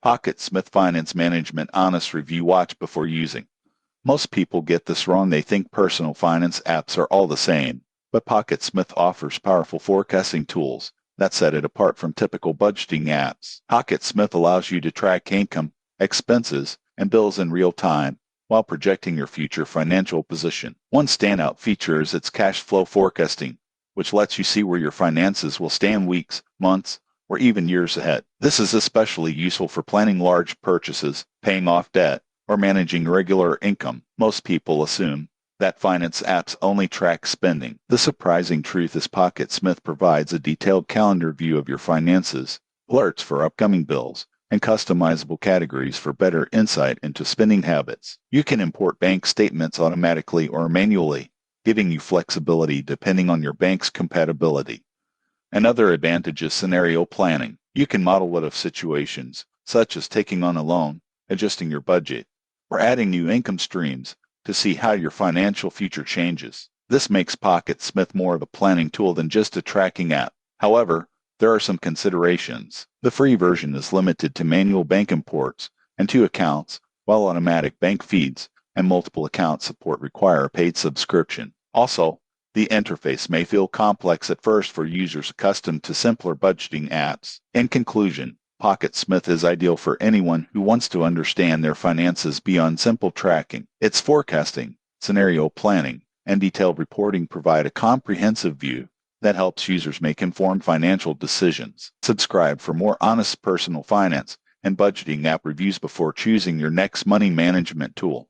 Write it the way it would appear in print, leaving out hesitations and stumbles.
PocketSmith Finance Management Honest Review Watch before using. Most people get this wrong. They think personal finance apps are all the same, but PocketSmith offers powerful forecasting tools that set it apart from typical budgeting apps. PocketSmith allows you to track income, expenses, and bills in real time while projecting your future financial position. One standout feature is its cash flow forecasting, which lets you see where your finances will stand weeks, months, or even years ahead. This is especially useful for planning large purchases, paying off debt, or managing regular income. Most people assume that finance apps only track spending. The surprising truth is PocketSmith provides a detailed calendar view of your finances, alerts for upcoming bills, and customizable categories for better insight into spending habits. You can import bank statements automatically or manually, giving you flexibility depending on your bank's compatibility. Another advantage is scenario planning. You can model what-if situations, such as taking on a loan, adjusting your budget, or adding new income streams to see how your financial future changes. This makes PocketSmith more of a planning tool than just a tracking app. However, there are some considerations. The free version is limited to manual bank imports and 2 accounts, while automatic bank feeds and multiple account support require a paid subscription. Also, the interface may feel complex at first for users accustomed to simpler budgeting apps. In conclusion, PocketSmith is ideal for anyone who wants to understand their finances beyond simple tracking. Its forecasting, scenario planning, and detailed reporting provide a comprehensive view that helps users make informed financial decisions. Subscribe for more honest personal finance and budgeting app reviews before choosing your next money management tool.